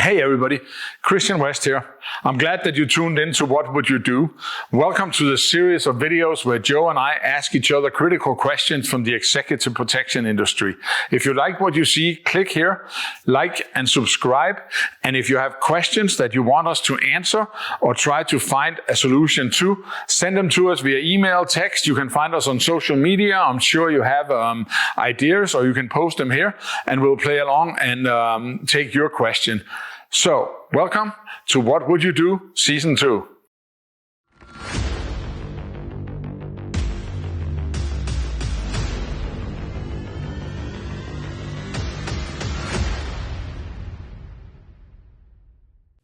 Hey everybody, Christian West here. I'm glad that you tuned in to What Would You Do? Welcome to the series of videos where Joe and I ask each other critical questions from the executive protection industry. If you like what you see, click here, like and subscribe. And if you have questions that you want us to answer or try to find a solution to, send them to us via email, text. You can find us on social media. I'm sure you have ideas, or you can post them here and we'll play along and take your question. So, welcome to What Would You Do? Season 2.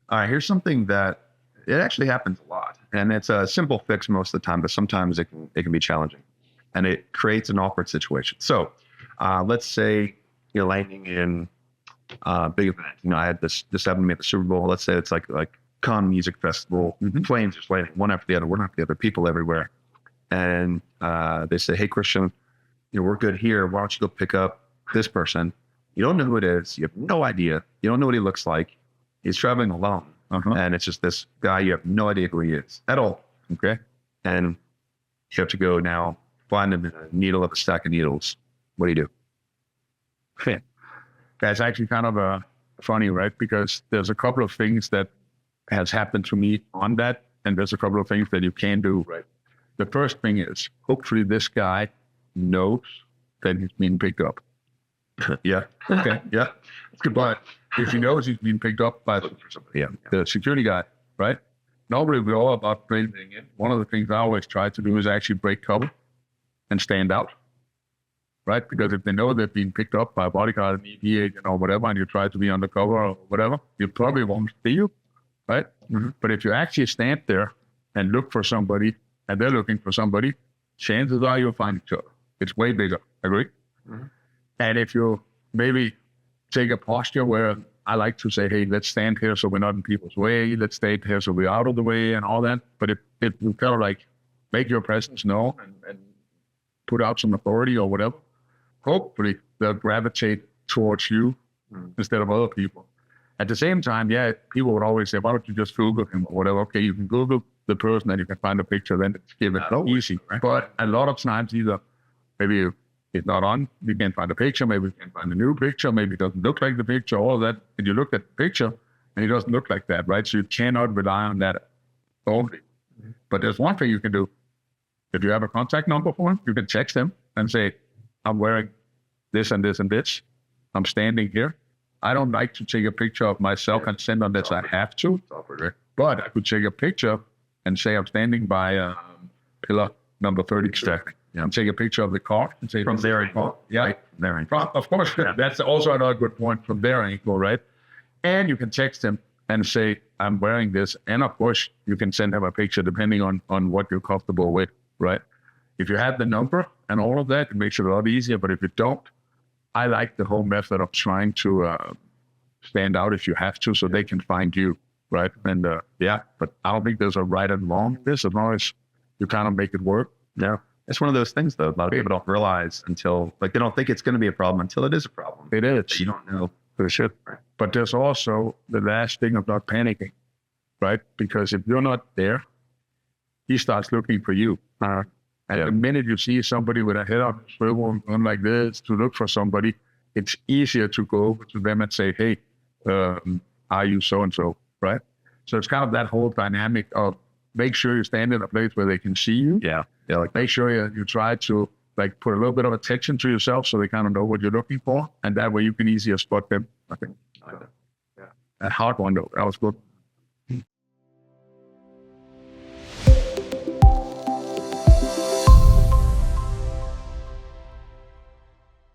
All right, here's something that it actually happens a lot, and it's a simple fix most of the time, but sometimes it can be challenging, and it creates an awkward situation. So, let's say you're landing in big event. I had this happened to me at the Super Bowl. Let's say it's like Cannes Music Festival. Planes just landing one after the other, one after the other, people everywhere. And they say, "Hey, Christian, we're good here. Why don't you go pick up this person?" You don't know who it is. You have no idea. You don't know what he looks like. He's traveling alone. And it's just this guy. You have no idea who he is at all. Okay. And you have to go now find him in a needle of a stack of needles. What do you do? That's actually kind of funny, right? Because there's a couple of things that has happened to me on that, and there's a couple of things that you can do. Right. The first thing is, hopefully this guy knows that he's being picked up. Yeah. Okay. Yeah. But if he knows he's being picked up by the security guy, right? Normally we're all about blending in. One of the things I always try to do is actually break cover and stand out. Right? Because if they know they're being picked up by a bodyguard, an ED agent or whatever, and you try to be undercover or whatever, you probably won't see you, right? But if you actually stand there and look for somebody, and they're looking for somebody, chances are you'll find each other. It's way bigger, agree? And if you maybe take a posture where I like to say, hey, let's stand here so we're not in people's way, let's stay here so we're out of the way and all that. But if you kind of like make your presence known and put out some authority or whatever, hopefully they'll gravitate towards you instead of other people. At the same time, people would always say, why don't you just Google him or whatever? Okay, you can Google the person and you can find a picture, then it's given easy. Right? But a lot of times either maybe it's not on, you can't find a picture, maybe you can find a new picture, maybe it doesn't look like the picture, all of that. And you look at the picture and it doesn't look like that, right? So you cannot rely on that only. But there's one thing you can do. If you have a contact number for him, you can text him and say, I'm wearing this and this and this. I'm standing here. I don't like to take a picture of myself and send unless I have to. But I could take a picture and say I'm standing by pillar number 30. Exactly. And take a picture of the car and say From their angle. Yeah. Right. Their angle. Of course, that's also another good point, from their angle, right? And you can text him and say, I'm wearing this. And of course, you can send him a picture depending on what you're comfortable with, right? If you have the number and all of that, it makes it a lot easier. But if you don't, I like the whole method of trying to stand out if you have to, so they can find you, right? And but I don't think there's a right and wrong in this, as long as you kind of make it work. Yeah. It's one of those things, though. A lot of people don't realize until, they don't think it's going to be a problem until it is a problem. It is. You don't know. For sure. Right. But there's also the last thing of not panicking, right? Because if you're not there, he starts looking for you. And the minute you see somebody with a head on a swivel and going like this to look for somebody, it's easier to go over to them and say, hey, are you so-and-so, right? So it's kind of that whole dynamic of make sure you stand in a place where they can see you. Yeah. Like make sure you try to like put a little bit of attention to yourself so they kind of know what you're looking for. And that way you can easier spot them, I think. A hard one, though. That was good.